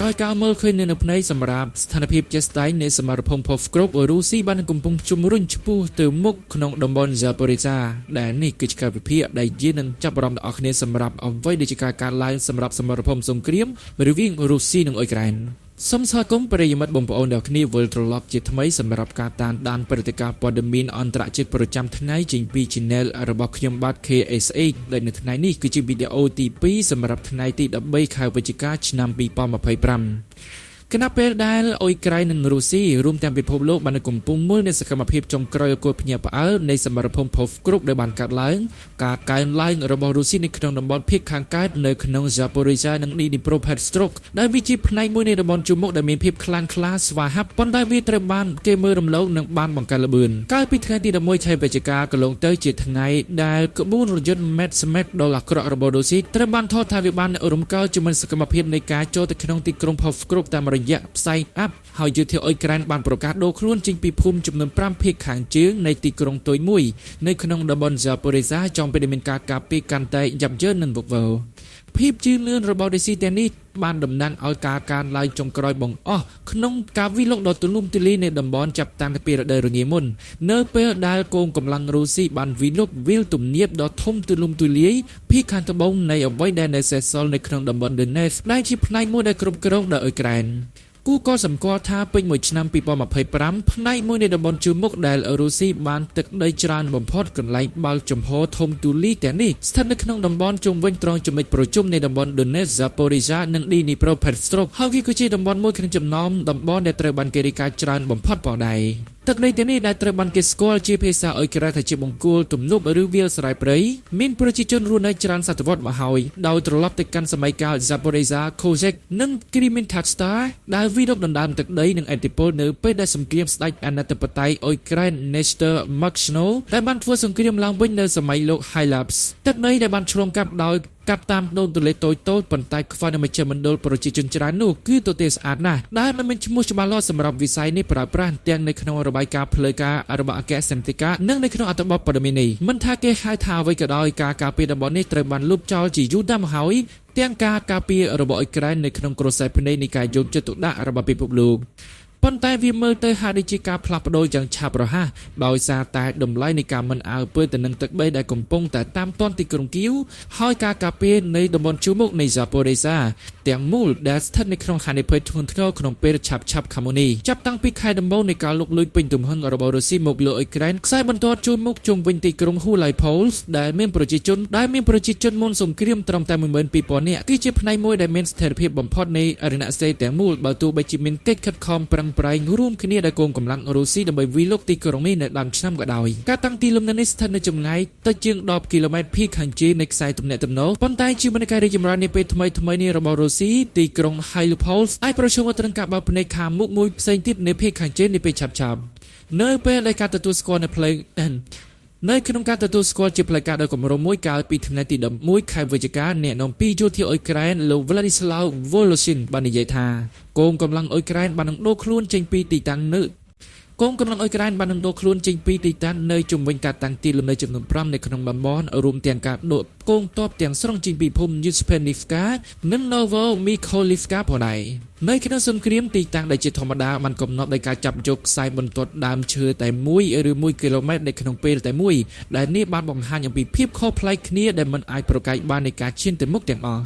ដោយការមើលឃើញនៅផ្នែកសម្រាប់ស្ថានភាពជាក់ស្ដែងនៃសមរភូមិ Pokrovsk រុស្ស៊ីបានកំពុងជំរុញឆ្ពោះទៅមុខក្នុងតំបន់ Zaporizhzhia ដែលនេះគឺជាការវិភាគដែលយើងនឹងចាប់អារម្មណ៍ដល់គ្នាសម្រាប់អ្វីដែលជាការកើតឡើងសម្រាប់សមរភូមិសង្គ្រាមរវាងរុស្ស៊ីនិងអ៊ុយក្រែនសូមស្វាគមន៍ប្រិយមិត្តបងប្អូនទាំងគ្នាវិលត្រឡប់ជាថ្មីសម្រាប់ការតាមដានព្រឹត្តិការណ៍ព័ត៌មានអន្តរជាតិប្រចាំថ្ងៃចេញពី Channel របស់ខ្ញុំបាទ KSH ដែលនៅថ្ងៃនេះគឺជាវីដេអូទី2សម្រាប់ថ្ងៃទី13ខែវិច្ឆិកាឆ្នាំ2025គណៈពេលដែលអ៊ុយក្រែននិងរុស្ស៊ីរួមទាំងពិភពលោកបានកំពុងមើលនៃសកម្មភាពចុងក្រោយគល់ភ្ញាក់ផ្អើលនៃសមរភូមិ Pokrovsk ដែលបានកាត់ឡើងការកើនឡើងរបស់រុស្ស៊ីនៅក្នុងតំបន់ភាគខាងកើតនៅក្នុង Zaporizhzhia និង Dnipropetrovsk ដែលវាជាផ្នែកមួយនៃតំបន់ជួរមុខដែលមានភាពខ្លាំងក្លាស្វាហាប់ប៉ុន្តែវាត្រូវបានគេមើលរំលងនិងបានបង្កើតល្បឿនកាលពីថ្ងៃទី11ខែវិច្ឆិកាកន្លងទៅជាថ្ងៃដែលក្បួនរថយន្ត Mercedes ដ៏អាក្រក់របស់រុស្ស៊ីត្រូវបានថតថាវាបានរំកិលជាមួយសកម្មភាពនៃការចូលទៅក្នុងទីក្រុង Pokrovsk តាមរយៈផ្សាយអាប់ហើយយោធាអ៊ុយក្រែនបានប្រកាសដូរខ្លួនចេញពីភូមិចំនួន5ភាគខាងជើងនៃទីក្រុងទុយមួយនៅក្នុងតំបន់ Zaporizhzhia ចំពេលដែលមានការការពារកាន់តែយ៉ាប់យ៉ឺននិងវឹកវរភាពជឿនលឿនរបស់រុស្ស៊ីទាំងនេះបានតំណាងឲ្យការកើនឡើងចុងក្រោយបង្អស់ក្នុងការវិលុកដ៏ទូលំទូលាយនៃតំបន់ចាប់តាំងពីរដូវរងាមុននៅពេលដែលកងកម្លាំងរុស្ស៊ីបានវិលុកវាលទំនាបដ៏ធំទូលំទូលាយភាគខាងត្បូងនៃអ្វីដែលនៅសេសសល់នៅក្នុងតំបន់ Donetsk ដែលជាផ្នែកមួយដែលគ្រប់គ្រងដោយអ៊ុយក្រែនគូក៏សម្គាល់ថាពេញមួយឆ្នាំ2025ផ្នែកមួយនៃតំបន់ជួរមុខដែលរុស្ស៊ីបានទឹកដីច្រើនបំផុតកន្លែងបើកចំហធំទូលាយទាំងនេះស្ថិតនៅក្នុងតំបន់ជុំវិញត្រង់ចំណុចប្រជុំនៃតំបន់ Donetsk, Zaporizhzhia និង Dnipropetrovsk ហើយវាគឺជាតំបន់មួយក្នុងចំណោមតំបន់ដែលត្រូវបានគេរាយការណ៍ច្រើនបំផុតផងដែរទឹកដីទាំងនេះដែលត្រូវបានគេស្គាល់ជាភាសាអ៊ុយក្រែនថាជាបង្គោលទំនប់ឬវាលស្រែព្រៃមានប្រជាជនរស់នៅច្រើនសតវត្សមកហើយដោយត្រឡប់ទៅកាន់សម័យកាល Zaporizhzhia, Kozhek និង Krymtatar ដែលវិលុកដណ្ដើមទឹកដីនិងឥទ្ធិពលនៅពេលដែលសង្គ្រាមស្ដេចអាណិតបតេយ្យអ៊ុយក្រែន Nestor Makhno ដែលបានធ្វើសង្គ្រាមឡើងវិញនៅសម័យលោក Hailaps ទឹកដីដែលបានឆ្លងកាត់ដោយកាត់តាមដូនទន្លេតូចៗប៉ុន្តែខ្វះនូវមជ្ឈមណ្ឌលប្រជាជនច្រើននោះគឺទទេស្អាតណាស់ដែលមិនមានឈ្មោះច្បាស់លាស់សម្រាប់វិស័យនេះប្រើប្រាស់ទាំងនៅក្នុងរបាយការណ៍ផ្លូវការរបស់អគ្គសន្តិការនិងនៅក្នុងអត្ថបទព័ត៌មាននេះមិនថាគេហៅថាអ្វីក៏ដោយការការពារតំបន់នេះត្រូវបានលុបចោលជាយូរណាស់មកហើយទាំងការការពាររបស់អ៊ុយក្រែននៅក្នុងក្រសែភ្នែកនៃការយកចិត្តទុកដាក់របស់ពិភពលោកប៉ុន្តែវាមើលទៅហាក់ដូចជាការផ្លាស់ប្ដូរយ៉ាងឆាប់រហ័សដោយសារតែតម្លៃនៃការមិនអើពើទៅនឹងទឹកដីដែលកំពុងតែតាមទាន់ទីក្រុងគៀវហើយការការពារនៃតំបន់ជួរមុខនៃ Zaporizhzhia ទាំងមូលដែលស្ថិតនៅក្នុងហានិភ័យធ្ងន់ធ្ងរក្នុងពេលឆាប់ខាងមុននេះចាប់តាំងពីខែដំបូងនៃការលុកលុយពេញទំហឹងរបស់រុស្ស៊ីមកលើអ៊ុយក្រែនខ្សែបន្ទាត់ជួរមុខជុំវិញទីក្រុង Hulaypol ដែលមានប្រជាជនមុនសង្គ្រាមត្រឹមតែ 12,000 នាក់គឺជាផ្នែកមួយដែលមានស្ថិរភាពបំផុតនៃអរិណសេរីទាំងមូលបើទោះបីជាមានកិច្ចខិតខំប្រឹងប្រែងរួមគ្នាដោយកងកម្លាំងរុស្ស៊ីដើម្បីវិលុកទីក្រុងនេះនៅដើមឆ្នាំក៏ដោយការតាំងទីលំនៅនេះស្ថិតនៅចម្ងាយទៅជាង10គីឡូម៉ែត្រភាគខាងជើងនៃខ្សែទំនាក់ទំនងប៉ុន្តែជាមន្តការរីកចម្រើននាពេលថ្មីនេះរបស់រុស្ស៊ីទីក្រុង Hulaypol អាចប្រឈមនឹងការបើកភ្នែកខាងមុខមួយផ្សេងទៀតនៅភាគខាងជើងនាពេលឆាប់នៅពេលដែលការទទួលស្គាល់នៅក្នុងការទទួលស្គាល់ជាផ្លូវការដោយគម្រោងមួយកាលពីថ្ងៃទី11ខែវិច្ឆិកាអ្នកនាំពាក្យយោធាអ៊ុយក្រែនលោក Vladislav Voloshin បាននិយាយថាកងកម្លាំងអ៊ុយក្រែនបាននឹងដូរខ្លួនចេញពីទីតាំងនៅជុំវិញការតាំងទីលំនៅចំនួន5នៅក្នុងតំបន់រួមទាំងការដកកងទ័ពទាំងស្រុងចេញពីភូមិ Uspennivka និង Novomykholyivka ផងដែរនៅក្នុងសង្គ្រាមទីតាំងដែលជាធម្មតាបានកំណត់ដោយការចាប់យកខ្សែបន្ទាត់ដើមឈើតែ1 ឬ 1 គីឡូម៉ែត្រនៅក្នុងពេលតែមួយដែលនេះបានបង្ហាញអំពីភាពខុសប្លែកគ្នាដែលមិនអាចប្រកែកបាននៃការឈានទៅមុខទាំងអស់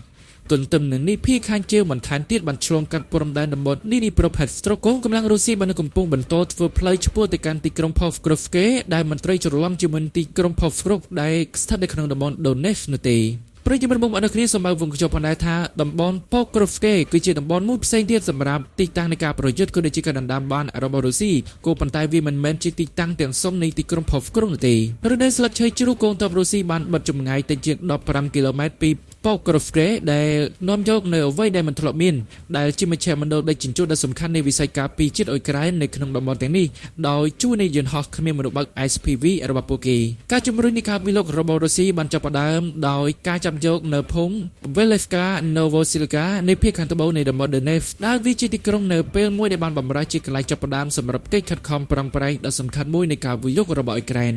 ទន្ទឹមនឹងនេះភាគខាងជើងបន្ថែមទៀតបានឆ្លងកាត់ព្រំដែនតំបន់ Dnipropetrovsk កងកម្លាំងរុស្ស៊ីបានកំពុងបន្តធ្វើផ្លូវឆ្ពោះទៅកាន់ទីក្រុង Pokrovsk ដែលមិនត្រូវច្រឡំជាមួយទីក្រុង Pokrovsk ដែលស្ថិតនៅក្នុងតំបន់ Donetsk នោះទេប្រិយមិត្តបងប្អូនគ្នាសូមវងកញ្ចក់ផងដែរថាតំបន់ Pokrovsk គឺជាតំបន់មួយផ្សេងទៀតសម្រាប់ទីតាំងនៃការប្រយុទ្ធក៏ដូចជាការដណ្ដើមបានរបស់រុស្ស៊ីក៏ប៉ុន្តែវាមិនមែនជាទីតាំងទាំងស្រុងនៃទីក្រុង Pokrovsk នោះទេរដូវស្លឹកឈើជ្រុះកងទ័ពរុស្ស៊ីបានបិទចម្ងាយទៅជាង15គីឡូម៉ែត្រពី Pokrovsk ដែលនាំយកនៅអ្វីដែលមិនធ្លាប់មានដែលជាមជ្ឈមណ្ឌលដឹកជញ្ជូនដ៏សំខាន់នៃវិស័យការពារជាតិអ៊ុយក្រែននៅក្នុងតំបន់ទាំងនេះដោយជួយនៃយន្តហោះគ្មានមនុស្សបើក SPV របស់ពួកគេការជំរុញនៃការវិលុករបស់រុស្ស៊ីបានចាប់ផ្ដើមដោយការចាប់យកនៅភូមិ Velivka Novosilka នៃភាគខាងត្បូងនៃតំបន់ Donetsk ដែលវាជាទីក្រុងនៅពេលមួយដែលបានបម្រើជាកន្លែងចាប់ផ្ដើមសម្រាប់កិច្ចខិតខំប្រឹងប្រែងដ៏សំខាន់មួយនៃការវិលុករបស់អ៊ុយក្រែន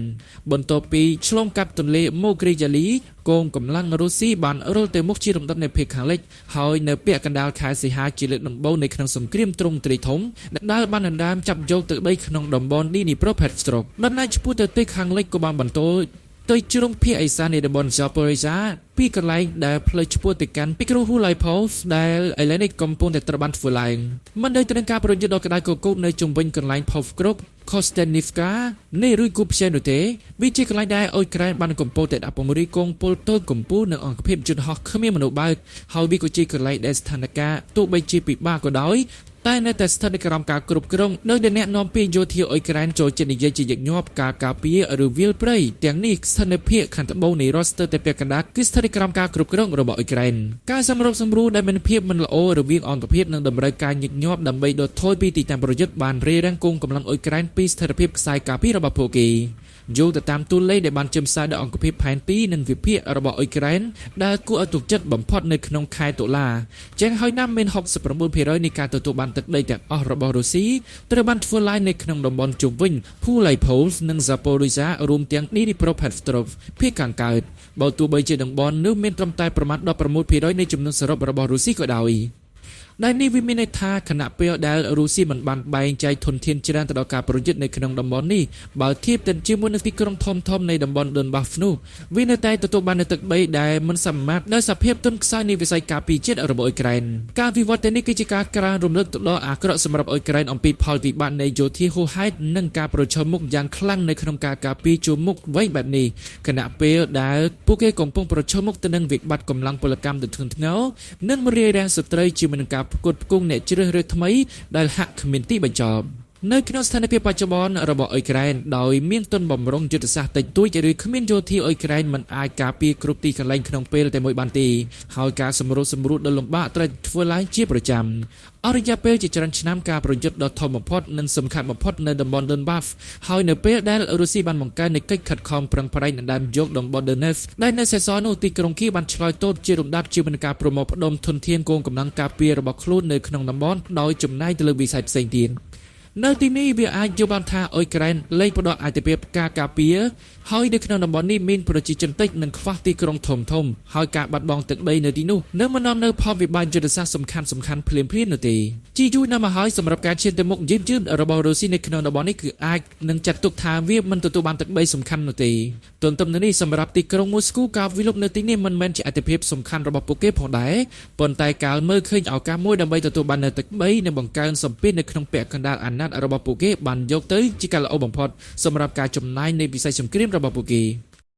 បន្ទាប់ពីឆ្លងកាត់ទន្លេ Mogriali កងកម្លាំងរុស្ស៊ីបាន រលទៅមុខជារំដាប់នៅភាគខាងលិចហើយនៅពាក់កណ្ដាលខេត្តសីហាជាលើកដំបូងនៃក្នុងសង្គ្រាមទ្រង់ទ្រាយធំដែលបានដណ្ដើមចាប់យកទឹកដីក្នុងតំបន់ឌីនីប្រូផេតស្រុកបណ្ដាឆ្ពោះទៅទិសខាងលិចក៏បានបន្តទៅជ្រុងភាគឦសាននៃតំបន់ Zaporizhzhia ពីកន្លែងដែលផ្លូវឆ្ពោះទៅកាន់ពីក្រុង Hulaypos ដែលឥឡូវនេះកំពុងតែត្រូវបានធ្វើឡើងមិនដោយត្រូវការប្រយុទ្ធដ៏ក្តៅគគុកនៅជុំវិញកន្លែង Pokrovsk Kostenivka នៃរុយគូផ្សេងនោះទេវាជាកន្លែងដែលអ៊ុយក្រែនបានកំពុងតែដាក់ពង្រីកគងពលទល់កម្ពុជានៅអង្គភាពយន្តហោះគ្មានមនុស្សបើកហើយវាក៏ជាកន្លែងដែលស្ថានភាពទោះបីជាពិបាកក៏ដោយតែនៅតែស្ថិតនៅក្រោមការគ្រប់គ្រងដោយដែលអ្នកនាំពាក្យយោធាអ៊ុយក្រែនចូលចិត្តនិយាយជាញឹកញាប់ការការពារឬវាលព្រៃទាំងនេះស្ថិតនៅភាគខាងត្បូងនៃរដ្ឋស្ទើរតែពាក់កណ្ដាលគឺស្ថិតនៅក្រោមការគ្រប់គ្រងរបស់អ៊ុយក្រែនការសម្រុកសម្រួលដែលមានភាពមិនល្អរវាងអន្តរភាពនិងតម្រូវការញឹកញាប់ដើម្បីដកថយពីទីតាំងប្រយុទ្ធបានរារាំងគងកម្លាំងអ៊ុយក្រែនពីស្ថិរភាពខ្សែការពាររបស់ពួកគេយោងទៅតាមទូលេខដែលបានជើមផ្សាយដោយអង្គភាពផែនទីនិងវិភាគរបស់អ៊ុយក្រែនដែលគួរឲ្យទុកចិត្តបំផុតនៅក្នុងខែតុលាចឹងហើយណាមាន 69% នៃការទទួលបានទឹកដីទាំងអស់របស់រុស្ស៊ីត្រូវបានធ្វើឡើងនៅក្នុងតំបន់ជុំវិញ Hulaypos និង Zaporizhzhia រួមទាំង Dnipropetrovsk ភាគខាងកើតបើទោះបីជាតំបន់នោះមានត្រឹមតែប្រមាណ 16% នៃចំនួនសរុបរបស់រុស្ស៊ីក៏ដោយដែលនេះវាមានន័យថាគណៈពេលដែលរុស្ស៊ីមិនបានបែងចែកធនធានច្រើនទៅដល់ការប្រយុទ្ធនៅក្នុងតំបន់នេះបើធៀបទៅជាមួយនឹងទីក្រុងធំៗនៃតំបន់ Donbas នោះវានៅតែទទួលបាននូវទឹកដីដែលមិនសមត្ថដោយសភាពទន់ខ្សោយនៃវិស័យការពារជាតិរបស់អ៊ុយក្រែនការវិវត្តនេះគឺជាការក្រានរំលឹកទៅដល់អាក្រក់សម្រាប់អ៊ុយក្រែនអំពីផលវិបាកនៃយោធាហួសហេតុនិងការប្រឈមមុខយ៉ាងខ្លាំងនៅក្នុងការការពារជួរមុខវែងបែបនេះគណៈពេលដែលពួកគេកំពុងប្រឈមមុខទៅនឹងវិបត្តិកម្លាំងពលកម្មដ៏ធ្ងន់ធ្ងរនិងរារាំងសត្រូវជាមួយនឹងការផ្គត់ផ្គង់អ្នកជ្រើសរើសថ្មីដែលហាក់គ្មានទីបញ្ចប់នៅក្នុងស្ថានភាពបច្ចុប្បន្នរបស់អ៊ុយក្រែនដោយមានទុនបំរុងយុទ្ធសាស្ត្រតិចតួចឬគ្មានយោធាអ៊ុយក្រែនមិនអាចការពារគ្រប់ទីកន្លែងក្នុងពេលតែមួយបានទេហើយការសម្រួលដ៏លំបាកត្រូវធ្វើឡើងជាប្រចាំអរិយាពេលជាច្រើនឆ្នាំការប្រយុទ្ធដ៏ធំបំផុតនិងសំខាន់បំផុតនៅតំបន់ Donbas ហើយនៅពេលដែលរុស្ស៊ីបានបង្កើននៃកិច្ចខិតខំប្រឹងប្រែងដណ្ដើមយកតំបន់ Donetsk ដែលនៅសេសសល់នោះទីក្រុងគីបានឆ្លើយតបជារំដាប់ជាមួយនឹងការប្រមូលផ្ដុំធនធានកងកម្លាំងការពាររបស់ខ្លួននៅក្នុងតំបន់ដោយចំណាយទៅលើវិស័យផ្សេងទៀតនៅទីនេះវាអាចយល់បានថាអ៊ុយក្រែនលែងផ្ដល់អាទិភាពការពារហើយនៅក្នុងតំបន់នេះមានប្រជាជនតិចនិងខ្វះទីក្រុងធំហើយការបាត់បង់ទឹកដីនៅទីនោះនៅមិននាំនៅផលវិបាកយុទ្ធសាស្ត្រសំខាន់ភ្លាមនោះទេជាយូរណាស់មកហើយសម្រាប់ការឈានទៅមុខយឺតរបស់រុស្ស៊ីនៅក្នុងតំបន់នេះគឺអាចនឹងចាត់ទុកថាវាមិនទទួលបានទឹកដីសំខាន់នោះទេទន្ទឹមនឹងនេះសម្រាប់ទីក្រុងមូស្គូការវិលុបនៅទីនេះមិនមែនជាអាទិភាពសំខាន់របស់ពួកគេផងដែរប៉ុន្តែការមើលឃើញឱកាសមួយដើម្បីទទួលបាននៅទឹកដីនិងបង្កើនសម្ពាធនៅក្នុងពាក់កណ្ដាលអាណត្តិរបស់ពួកគេបានយកទៅជាការល្អបំផុតសម្រាប់ការចំណាយនៃវិស័យសង្គ្រាមរបស់ពួកគេ